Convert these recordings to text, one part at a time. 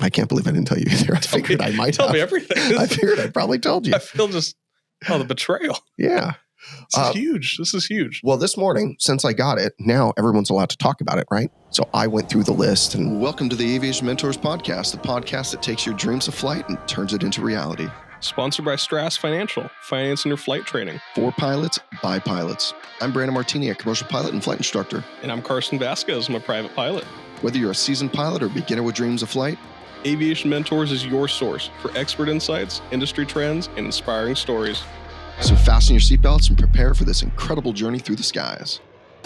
I can't believe I didn't tell you either. I figured I might tell me everything. I figured I probably told you. I feel just, the betrayal. Yeah. This is huge. This is huge. Well, this morning, since I got it, now everyone's allowed to talk about it, right? So I went through the list and welcome to the Aviation Mentors Podcast, the podcast that takes your dreams of flight and turns it into reality. Sponsored by Stratus Financial, financing your flight training. For pilots, by pilots. I'm Brandon Martini, a commercial pilot and flight instructor. And I'm Carson Vasquez. I'm a private pilot. Whether you're a seasoned pilot or beginner with dreams of flight, Aviation Mentors is your source for expert insights, industry trends, and inspiring stories. So fasten your seatbelts and prepare for this incredible journey through the skies.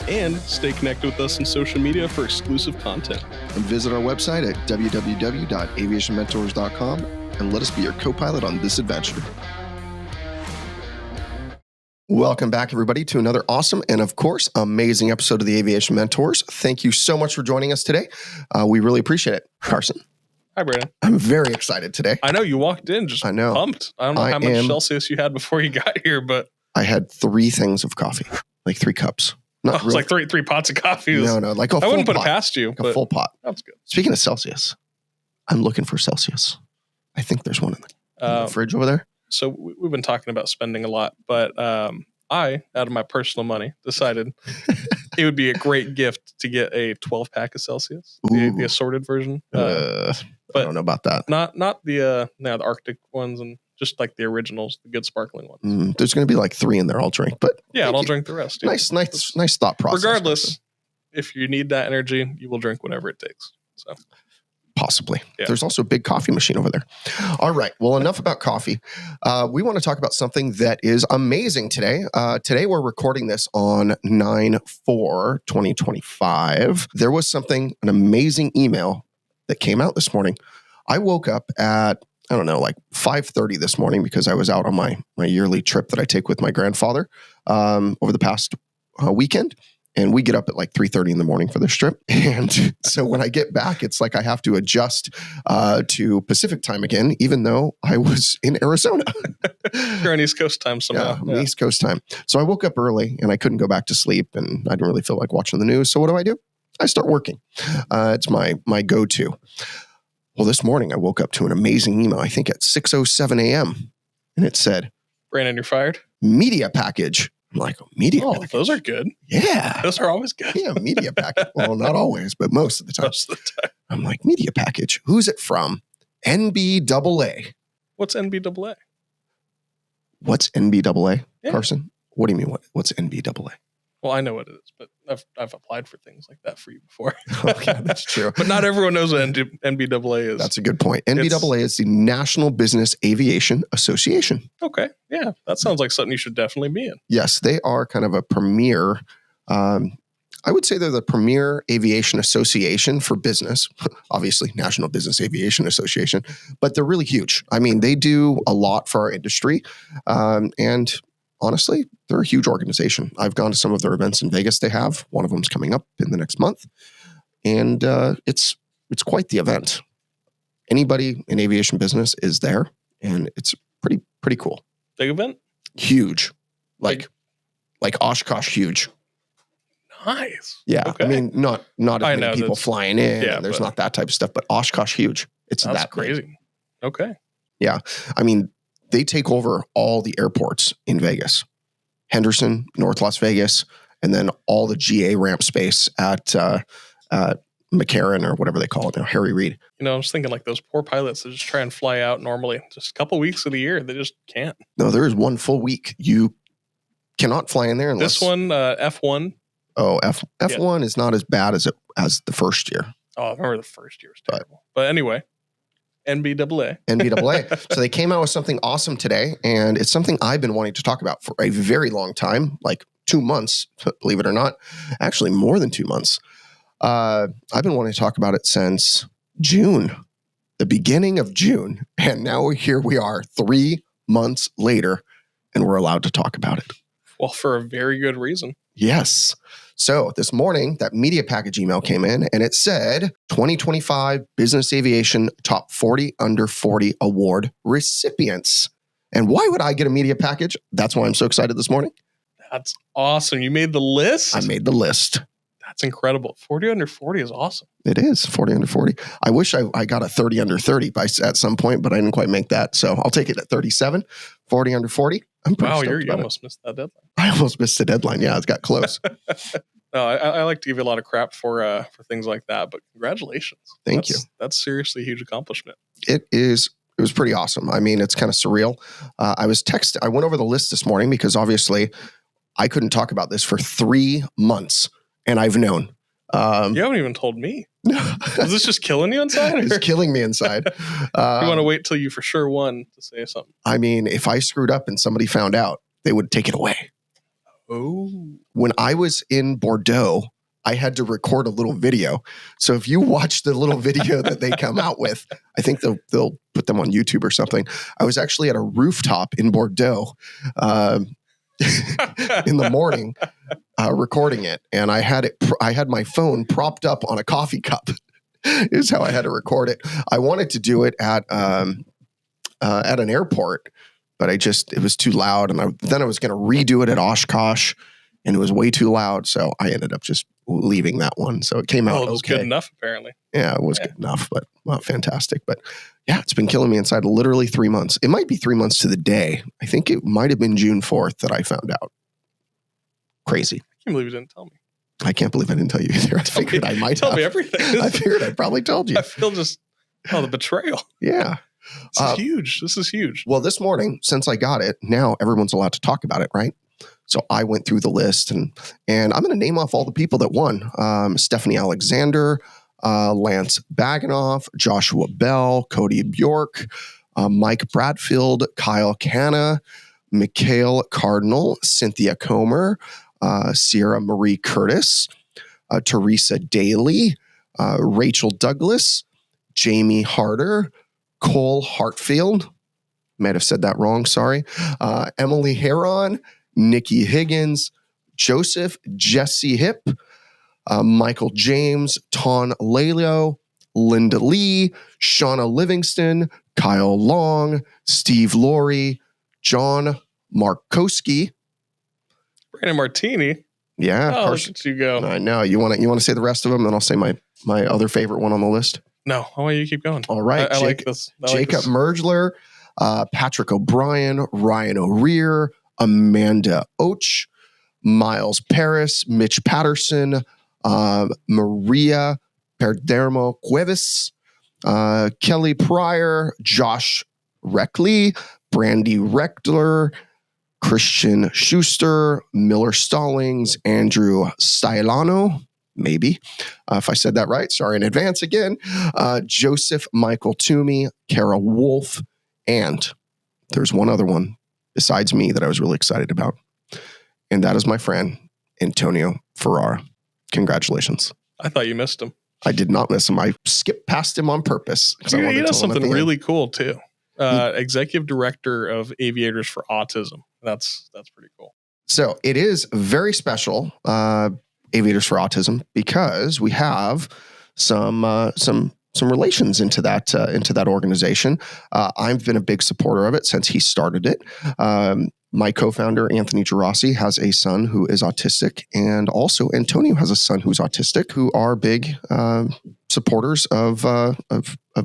And stay connected with us on social media for exclusive content. And visit our website at www.aviationmentors.com and let us be your co-pilot on this adventure. Welcome back, everybody, to another awesome and, of course, amazing episode of the Aviation Mentors. Thank you so much for joining us today. We really appreciate it. Carson. Hi, Brandon. I'm very excited today. I know you walked in just pumped. I don't know how much Celsius you had before you got here, but I had 3 things of coffee, like 3 cups. Not really. Like three pots of coffee. No, like a full pot. I wouldn't put it past you. Like a full pot. That's good. Speaking of Celsius, I'm looking for Celsius. I think there's one in the fridge over there. So we've been talking about spending a lot, but I, out of my personal money, decided it would be a great gift to get a 12-pack of Celsius, the assorted version. But I don't know about that. Not the Arctic ones, and just like the originals, the good sparkling ones. There's going to be like 3 in there I'll drink, but yeah, and I'll drink the rest. Nice thought process. Regardless, if you need that energy, you will drink whatever it takes. So. Possibly. Yeah. There's also a big coffee machine over there. All right. Well, enough about coffee. We want to talk about something that is amazing today. Today, we're recording this on 9/4/2025. There was an amazing email that came out this morning. I woke up at, 5:30 this morning because I was out on my yearly trip that I take with my grandfather over the past weekend. And we get up at like 3:30 in the morning for this trip. And so when I get back, it's like I have to adjust to Pacific time again, even though I was in Arizona. You're on East Coast time somehow. Yeah, East Coast time. So I woke up early and I couldn't go back to sleep and I didn't really feel like watching the news. So what do? I start working. It's my go-to. Well, this morning I woke up to an amazing email, I think at 6:07 a.m. And it said, Brandon, you're fired? Media package. I'm like, media package? Those are good. Yeah. Those are always good. Yeah, media package. Well, not always, but most of the time. I'm like, media package. Who's it from? NBAA. What's NBAA? What's NBAA, yeah. Carson? What do you mean, what's NBAA? Well, I know what it is, but I've applied for things like that for you before. Okay, that's true. But not everyone knows what NBAA is. That's a good point. NBAA is the National Business Aviation Association. Okay. Yeah, that sounds like something you should definitely be in. Yes, they are kind of a premier, I would say they're the premier aviation association for business. Obviously, National Business Aviation Association, but they're really huge. I mean, they do a lot for our industry. And honestly, they're a huge organization. I've gone to some of their events in Vegas they have. One of them's coming up in the next month. And it's quite the event. Anybody in aviation business is there, and it's pretty cool. Big event? Huge. Like Oshkosh huge. Nice. Yeah. Okay. I mean, not as many people flying in. Yeah, and there's not that type of stuff, but Oshkosh huge. It's that crazy. big. Okay. Yeah. I mean, they take over all the airports in Vegas. Henderson, North Las Vegas, and then all the GA ramp space at McCarran or whatever they call it now, Harry Reid. I was thinking like those poor pilots that just try and fly out normally. Just a couple weeks of the year, they just can't. No, there is one full week. You cannot fly in there unless... This one, F1. Oh, F1 is not as bad as the first year. Oh, I remember the first year was terrible. But anyway... NBAA. So they came out with something awesome today, and it's something I've been wanting to talk about for a very long time, like 2 months, believe it or not. Actually, more than 2 months. I've been wanting to talk about it since June, the beginning of June, and now here we are 3 months later, and we're allowed to talk about it. Well, for a very good reason. Yes. So this morning, that media package email came in and it said 2025 Business Aviation Top 40 Under 40 Award recipients. And why would I get a media package? That's why I'm so excited this morning. That's awesome. You made the list? I made the list. That's incredible. 40 under 40 is awesome. It is 40 under 40. I wish I got a 30 under 30 at some point, but I didn't quite make that. So I'll take it at 37, 40 under 40. I'm pretty stoked about you almost missed that deadline. I almost missed the deadline. Yeah, it got close. No, I like to give you a lot of crap for things like that, but congratulations. Thank you. That's seriously a huge accomplishment. It is. It was pretty awesome. I mean, it's kind of surreal. I went over the list this morning because obviously I couldn't talk about this for 3 months, and I've known. You haven't even told me. Is this just killing you inside? It's killing me inside. You want to wait till you for sure won to say something. I mean, if I screwed up and somebody found out, they would take it away. Oh. When I was in Bordeaux, I had to record a little video. So if you watch the little video that they come out with, I think they'll put them on YouTube or something. I was actually at a rooftop in Bordeaux in the morning recording it, and I had my phone propped up on a coffee cup. Is how I had to record it. I wanted to do it at an airport, but it was too loud, and then I was going to redo it at Oshkosh, and it was way too loud, so I ended up just leaving that one. So it came out it was okay. Good enough, apparently. Yeah, it was good enough, but not fantastic. But yeah, it's been killing me inside literally 3 months. It might be 3 months to the day. I think it might have been June 4th that I found out. Crazy. I can't believe you didn't tell me. I can't believe I didn't tell you either. I figured I might tell me everything. I figured I probably told you. I feel the betrayal. Yeah. This is huge. This is huge. Well, this morning, since I got it, now everyone's allowed to talk about it, right? So I went through the list, and I'm going to name off all the people that won. Stephanie Alexander, Lance Bagnoff, Joshua Bell, Kody Bjork, Mike Bradfield, Kyle Canna, Mikael Cardinal, Cynthia Comer, Sierra Marie Curtis, Theresa Daly, Rachel Douglas, Jamie Harder, Cole Hartfield, might have said that wrong, sorry, Emily Herron, Nikki Higgins, Jesse Hipp, Michael James, Lelyo, Linda Lee, Shawna Livingston, Kyle Long, Steve Loree, John Markoski, Brandon Martini. Yeah, Carson. Look at you go. I know. You want to say the rest of them, then I'll say my other favorite one on the list. No, I want you to keep going. All right, I like this. Jacob Mergler, Patrick O'Brien, Ryan O'Rear, Amanda Och, Miles Paris, Mitch Patterson, Maria Perdermo Cuevas, Kelly Pryor, Josh Reckley, Brandy Rechtler, Christian Schuster, Miller Stallings, Andrew Stylano, maybe, if I said that right, sorry in advance again, Joseph Michael Toomey, Kara Wolf, and there's one other one besides me that I was really excited about, and that is my friend, Antonio Ferrara. Congratulations. I thought you missed him. I did not miss him. I skipped past him on purpose. He does something really cool, too. Executive Director of Aviators for Autism. That's pretty cool. So it is very special, Aviators for Autism, because we have some relations into that organization. I've been a big supporter of it since he started it. My co-founder, Anthony Gerasi, has a son who is autistic, and also Antonio has a son who's autistic, who are big supporters of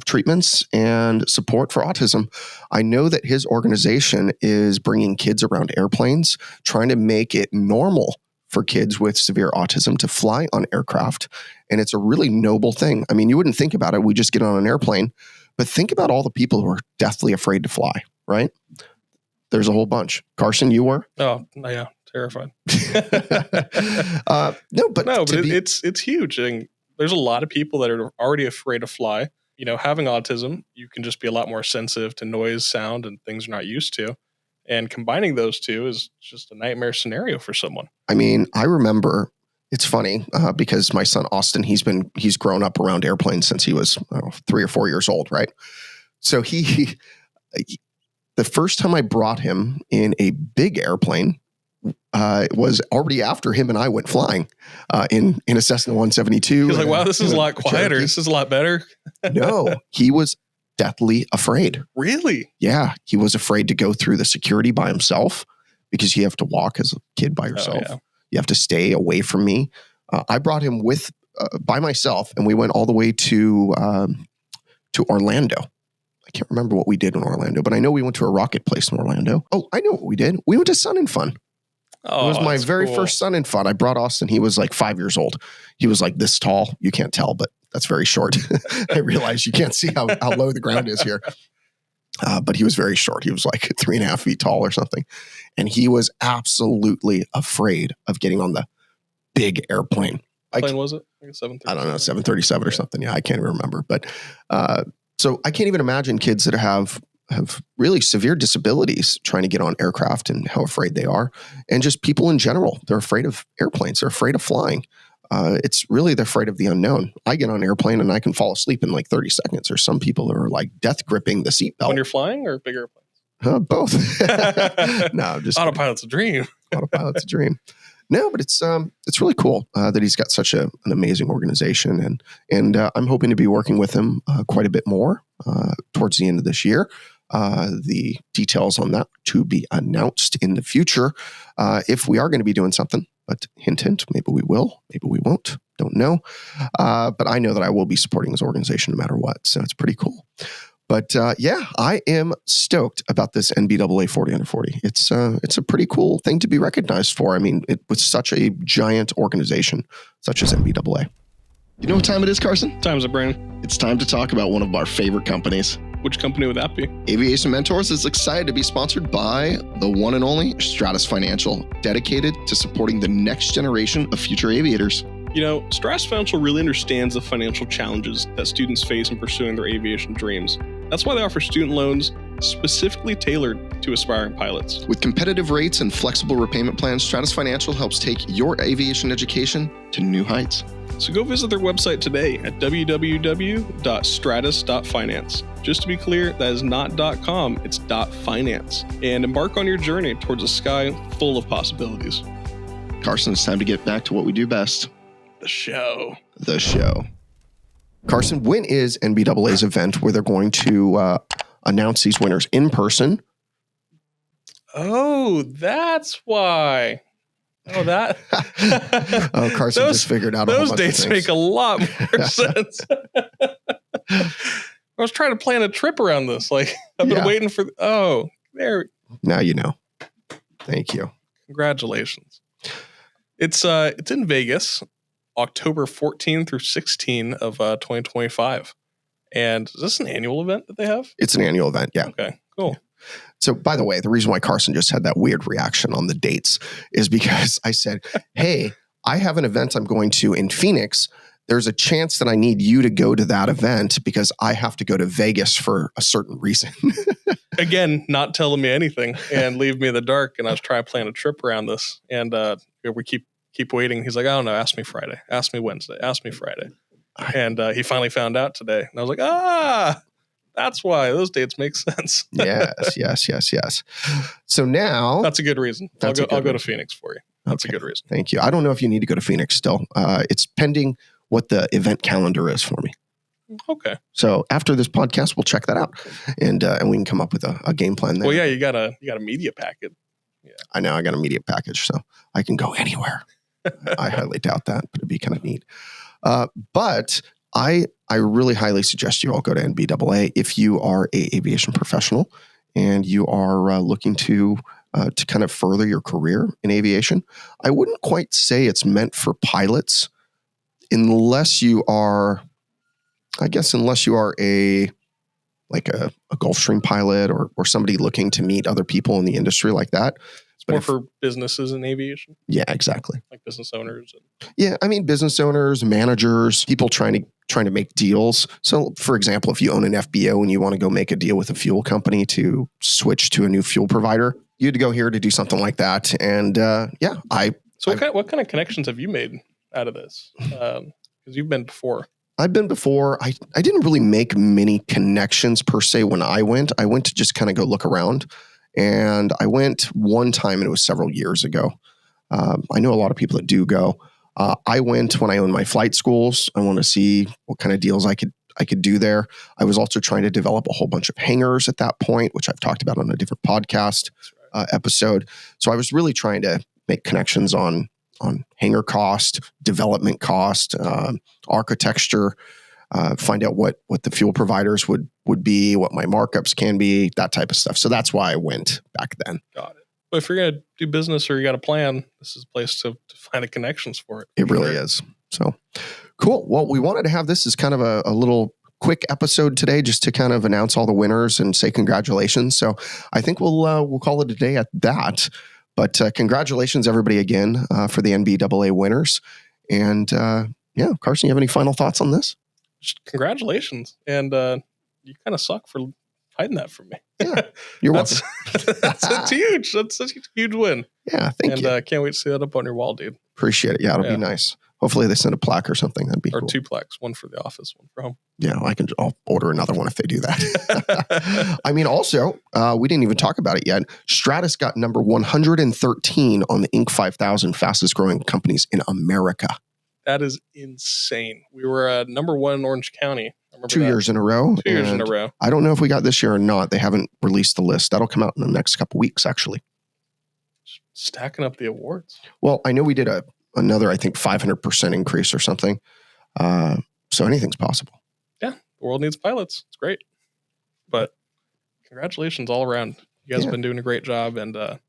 treatments and support for autism. I know that his organization is bringing kids around airplanes, trying to make it normal for kids with severe autism to fly on aircraft, and it's a really noble thing. I mean, you wouldn't think about it. We just get on an airplane, but think about all the people who are deathly afraid to fly, right? There's a whole bunch. Carson, you were? Oh, yeah. Terrified. It's huge. And there's a lot of people that are already afraid to fly. You know, having autism, you can just be a lot more sensitive to noise, sound, and things you're not used to. And combining those two is just a nightmare scenario for someone. I mean, I remember, it's funny because my son, Austin, he's grown up around airplanes since he was 3 or 4 years old, right? So the first time I brought him in a big airplane was already after him and I went flying in a Cessna 172. He was like, wow, this is a lot quieter. This is a lot better. No, he was deathly afraid. Really? Yeah. He was afraid to go through the security by himself because you have to walk as a kid by yourself. Oh, yeah. You have to stay away from me. I brought him by myself, and we went all the way to Orlando. I can't remember what we did in Orlando, but I know we went to a rocket place in Orlando. Oh, I know what we did. We went to Sun and Fun. Oh, it was my very first Sun and Fun. I brought Austin. He was like 5 years old. He was like this tall. You can't tell, but that's very short. I realize you can't see how low the ground is here. But he was very short. He was like 3.5 feet tall or something. And he was absolutely afraid of getting on the big airplane. What plane was it? Like a 737? I don't know, 737 or something. Yeah, I can't even remember. But so I can't even imagine kids that have really severe disabilities trying to get on aircraft and how afraid they are. And just people in general, they're afraid of airplanes. They're afraid of flying. It's really they're afraid of the unknown. I get on an airplane and I can fall asleep in like 30 seconds. There's some people that are like death gripping the seatbelt. When you're flying or big airplanes? Both. No, I'm just autopilot's a dream. Autopilot's a dream. No, but it's really cool that he's got such an amazing organization, and I'm hoping to be working with him quite a bit more towards the end of this year. The details on that to be announced in the future if we are going to be doing something. But hint, hint, maybe we will, maybe we won't. Don't know. But I know that I will be supporting his organization no matter what. So it's pretty cool. But yeah, I am stoked about this NBAA 40 under 40. It's a pretty cool thing to be recognized for. I mean, it was such a giant organization such as NBAA. You know what time it is, Carson? Time's a brain. It's time to talk about one of our favorite companies. Which company would that be? Aviation Mentors is excited to be sponsored by the one and only Stratus Financial, dedicated to supporting the next generation of future aviators. You know, Stratus Financial really understands the financial challenges that students face in pursuing their aviation dreams. That's why they offer student loans specifically tailored to aspiring pilots. With competitive rates and flexible repayment plans, Stratus Financial helps take your aviation education to new heights. So go visit their website today at www.stratus.finance. Just to be clear, that is not .com, it's .finance. And embark on your journey towards a sky full of possibilities. Carson, it's time to get back to what we do best. The show. Carson, when is NBAA's event where they're going to announce these winners in person? Oh, that's why. Oh, that. Oh, Carson just figured out those dates make a lot more sense. I was trying to plan a trip around this. Like, I've been waiting for. There. Now you know. Thank you. Congratulations. It's in Vegas, October 14 through 16 of 2025. And is this an annual event that they have? It's an annual event, yeah. Okay, cool. Yeah. So, by the way, the reason why Carson just had that weird reaction on the dates is because I said, hey, I have an event I'm going to in Phoenix. There's a chance that I need you to go to that event because I have to go to Vegas for a certain reason. Again, not telling me anything and leave me in the dark. And I was trying to plan a trip around this. And we keep waiting. He's like, I don't know. Ask me Friday. Ask me Wednesday. Ask me Friday. And he finally found out today. And I was like, that's why those dates make sense. Yes. So now that's a good reason. I'll go to Phoenix for you. That's a good reason. Thank you. I don't know if you need to go to Phoenix still. It's pending what the event calendar is for me. Okay. So after this podcast, we'll check that out, and we can come up with a game plan there. Well, yeah, you got a media packet. Yeah. I know I got a media package, so I can go anywhere. I highly doubt that, but it'd be kind of neat. But I really highly suggest you all go to NBAA if you are a aviation professional and you are looking to kind of further your career in aviation. I wouldn't quite say it's meant for pilots unless you are a Gulfstream pilot or somebody looking to meet other people in the industry like that. It's more for businesses in aviation. Yeah, exactly. Like business owners. Yeah, I mean business owners, managers, people trying to make deals. So, for example, if you own an FBO and you want to go make a deal with a fuel company to switch to a new fuel provider, you had to go here to do something like that. And what kind of connections have you made out of this? Because you've been before. I've been before. I didn't really make many connections per se when I went. I went to just kind of go look around. And I went one time, and it was several years ago. I know a lot of people that do go. I went when I owned my flight schools. I want to see what kind of deals I could do there. I was also trying to develop a whole bunch of hangars at that point, which I've talked about on a different podcast episode. So I was really trying to make connections on hangar cost, development cost, architecture, find out what the fuel providers would be, what my markups can be, that type of stuff. So that's why I went back then. Got it. But if you're going to do business or you got a plan, this is a place to find the connections for it. It really is. So cool. Well, we wanted to have this as kind of a little quick episode today, just to kind of announce all the winners and say congratulations. So I think we'll call it a day at that. But congratulations, everybody, again, for the NBAA winners. And Carson, you have any final thoughts on this? Just congratulations. And you kind of suck for hiding that from me. Yeah, you're welcome. That's huge. That's such a huge win. Yeah, thank you. And can't wait to see that up on your wall, dude. Appreciate it. Yeah, it'll be nice. Hopefully they send a plaque or something. That'd be cool. Or 2 plaques, one for the office, one for home. Yeah, I'll order another one if they do that. I mean, also, we didn't even talk about it yet. Stratus got number 113 on the Inc. 5000 fastest growing companies in America. That is insane. We were number 1 in Orange County. I remember 2 years in a row. 2 years in a row. I don't know if we got this year or not. They haven't released the list. That'll come out in the next couple weeks, actually. Stacking up the awards. Well, I know we did another, I think, 500% increase or something. So anything's possible. Yeah, the world needs pilots. It's great. But congratulations all around. You guys have been doing a great job, and I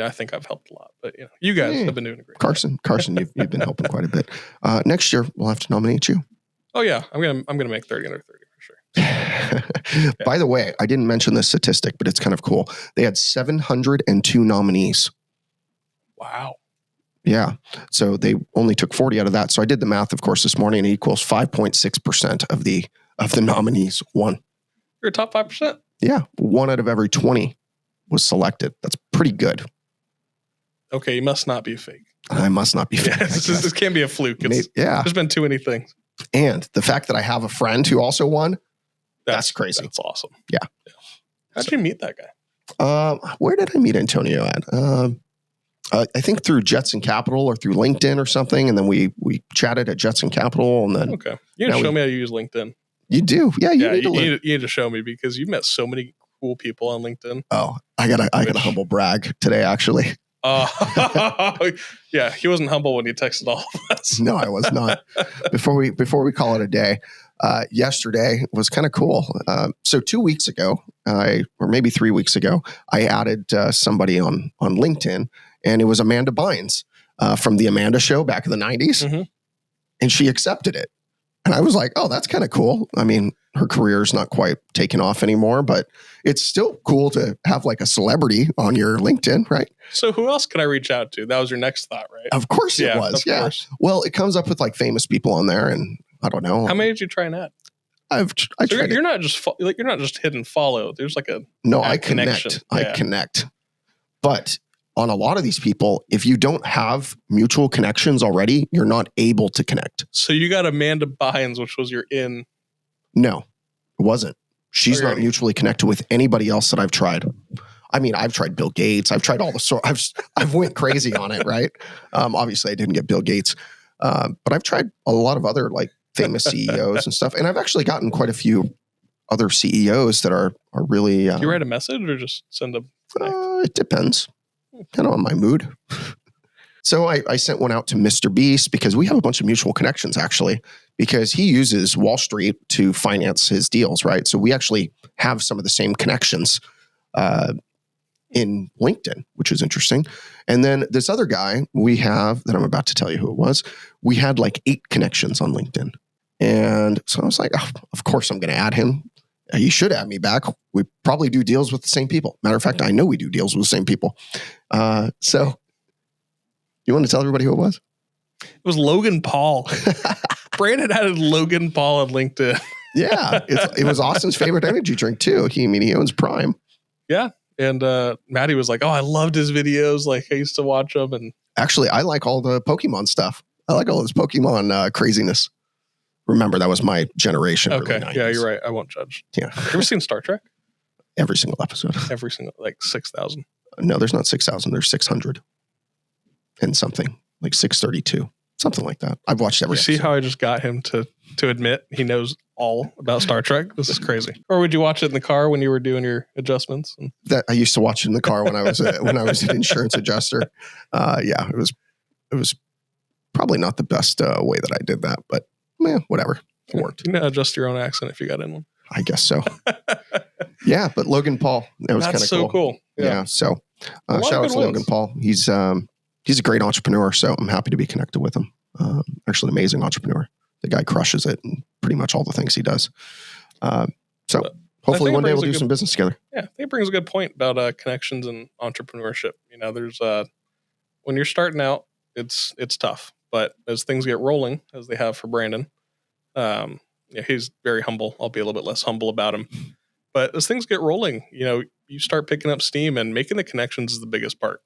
think I've helped a lot. But you guys have been doing a great job. Carson, you've been helping quite a bit. Next year we'll have to nominate you. Oh yeah, I'm gonna make 30 under 30 for sure. By the way, I didn't mention this statistic, but it's kind of cool. They had 702 nominees. Wow. Yeah. So they only took 40 out of that. So I did the math, of course, this morning, and it equals 5.6% of the nominees won. You're a top 5%? Yeah. 1 out of every 20 was selected. That's pretty good. Okay, you must not be fake. I must not be fake. Yeah, this can't be a fluke. There's been too many things. And the fact that I have a friend who also won, that's crazy. That's awesome. Yeah. How'd you meet that guy? Where did I meet Antonio at? I think through Jetson Capital or through LinkedIn or something. And then we chatted at Jetson Capital. And then you need to show me how to use LinkedIn. You do? Yeah, you need to show me, because you've met so many cool people on LinkedIn. Oh, I got a humble brag today, actually. Yeah, he wasn't humble when he texted all of us. No, I was not. Before we call it a day, yesterday was kind of cool. So 2 weeks ago, or maybe 3 weeks ago, I added somebody on LinkedIn, and it was Amanda Bynes from the Amanda Show back in the 90s, mm-hmm. and she accepted it. And I was like, oh, that's kind of cool. I mean, her career's not quite taken off anymore, but it's still cool to have like a celebrity on your LinkedIn, right? So who else can I reach out to? That was your next thought, right? Of course it was. Yeah. Course. Well, it comes up with like famous people on there, and I don't know. How many did you try and add? You're not just hit and follow. There's like a I connect. I connect. But on a lot of these people, if you don't have mutual connections already, you're not able to connect. So you got Amanda Bynes, which was your in. No, it wasn't. She's not mutually connected with anybody else that I've tried. I mean, I've tried Bill Gates. I've tried all the sort. I've went crazy on it, right? Obviously, I didn't get Bill Gates, but I've tried a lot of other like famous CEOs and stuff, and I've actually gotten quite a few other CEOs that are really. Do you write a message or just send them? It depends, kind of on my mood. So I sent one out to Mr. Beast because we have a bunch of mutual connections, actually, because he uses Wall Street to finance his deals, right? So we actually have some of the same connections in LinkedIn, which is interesting. And then this other guy we have that I'm about to tell you who it was, we had like 8 connections on LinkedIn. And so I was like, oh, of course I'm going to add him. He should add me back. We probably do deals with the same people. Matter of fact, I know we do deals with the same people. So you want to tell everybody who it was? It was Logan Paul. Brandon added Logan Paul on LinkedIn. Yeah. It was Austin's favorite energy drink too. He owns Prime. Yeah. And Maddie was like, oh, I loved his videos. Like I used to watch them. And actually, I like all the Pokemon stuff. I like all this Pokemon craziness. Remember, that was my generation. Okay. Yeah, you're right. I won't judge. Yeah. You ever seen Star Trek? Every single episode. Every single, like 6,000. No, there's not 6,000. There's 600 and something, like 632, something like that. I've watched every episode. See how I just got him to admit he knows all about Star Trek? This is crazy. Or would you watch it in the car when you were doing your adjustments? That I used to watch it in the car when I was an insurance adjuster. Yeah, it was It was probably not the best way that I did that, but whatever. It worked. You can adjust your own accent if you got in one. I guess so. Yeah, but Logan Paul, that was kind of so cool. Yeah. So shout out to Logan Paul. He's a great entrepreneur, so I'm happy to be connected with him. Actually, an amazing entrepreneur. The guy crushes it in pretty much all the things he does. So hopefully one day we'll do some business together. Yeah, I think it brings a good point about connections and entrepreneurship. There's when you're starting out, it's tough, but as things get rolling, as they have for Brandon, he's very humble. I'll be a little bit less humble about him. But as things get rolling, you start picking up steam, and making the connections is the biggest part.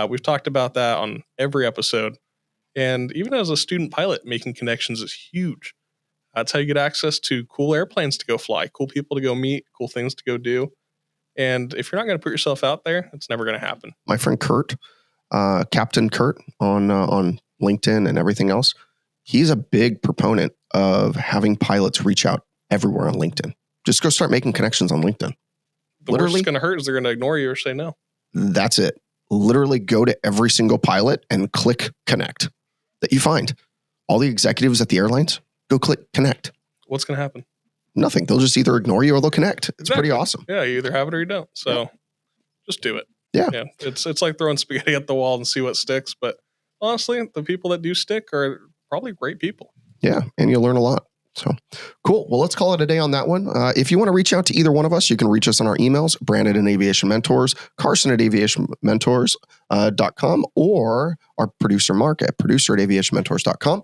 We've talked about that on every episode. And even as a student pilot, making connections is huge. That's how you get access to cool airplanes to go fly, cool people to go meet, cool things to go do. And if you're not going to put yourself out there, it's never going to happen. My friend Kurt, Captain Kurt on LinkedIn and everything else, he's a big proponent of having pilots reach out everywhere on LinkedIn. Just go start making connections on LinkedIn. The worst that's going to hurt is they're going to ignore you or say no. That's it. Literally go to every single pilot and click connect that you find. All the executives at the airlines, go click connect. What's going to happen? Nothing. They'll just either ignore you or they'll connect. It's pretty awesome. Yeah, you either have it or you don't. So just do it. Yeah. It's like throwing spaghetti at the wall and see what sticks. But honestly, the people that do stick are probably great people. Yeah, and you'll learn a lot. So cool. Well, let's call it a day on that one. If you want to reach out to either one of us, you can reach us on our emails, Brandon at Aviation Mentors, Carson at aviationmentors.com, or our producer, Mark, at producer at aviationmentors.com.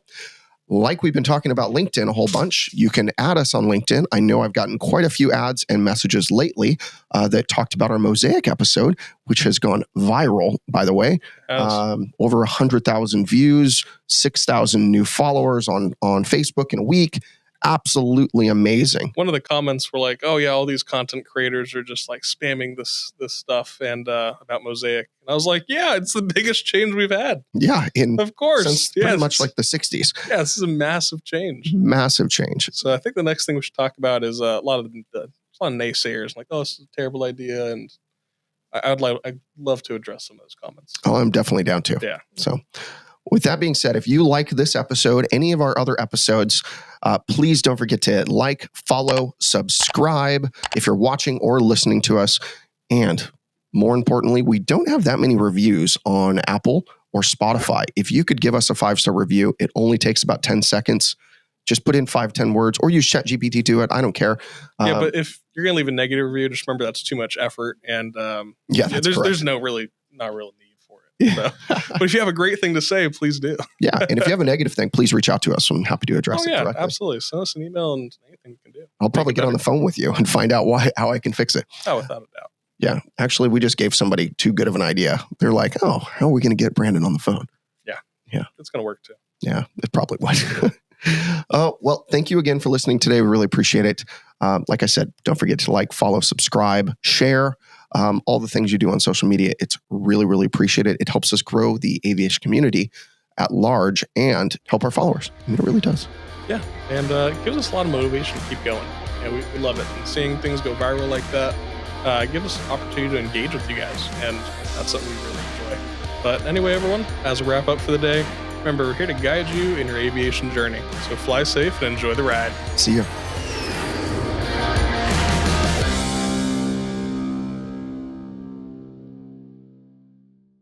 Like we've been talking about LinkedIn a whole bunch, you can add us on LinkedIn. I know I've gotten quite a few ads and messages lately that talked about our Mosaic episode, which has gone viral, by the way. Over 100,000 views, 6,000 new followers on Facebook in a week. Absolutely amazing. One of the comments were like, "Oh yeah, all these content creators are just like spamming this stuff and about Mosaic." And I was like, "Yeah, it's the biggest change we've had." Yeah, of course, since pretty much like the 60s. Yeah, this is a massive change. Massive change. So I think the next thing we should talk about is a lot of naysayers, like, "Oh, this is a terrible idea," and I'd love to address some of those comments. Oh, I'm definitely down to. Yeah. So, with that being said, if you like this episode, any of our other episodes, please don't forget to like, follow, subscribe if you're watching or listening to us. And more importantly, we don't have that many reviews on Apple or Spotify. If you could give us a 5-star review, it only takes about 10 seconds. Just put in 5-10 words or use ChatGPT to it. I don't care. Yeah, but if you're going to leave a negative review, just remember that's too much effort. And there's not real need. So, but if you have a great thing to say, please do. Yeah. And if you have a negative thing, please reach out to us. I'm happy to address it directly. Absolutely. Send us an email and anything we can do. I'll probably get on the phone with you and find out how I can fix it. Oh, without a doubt. Yeah. Actually, we just gave somebody too good of an idea. They're like, "Oh, how are we going to get Brandon on the phone?" Yeah. Yeah. It's going to work too. Yeah, it probably would. Well, thank you again for listening today. We really appreciate it. Like I said, don't forget to like, follow, subscribe, share. All the things you do on social media. It's really, really appreciated. It helps us grow the aviation community at large and help our followers. I mean, it really does. Yeah. And it gives us a lot of motivation to keep going. Yeah, we love it. And seeing things go viral like that gives us an opportunity to engage with you guys. And that's something we really enjoy. But anyway, everyone, as a wrap up for the day, remember, we're here to guide you in your aviation journey. So fly safe and enjoy the ride. See you.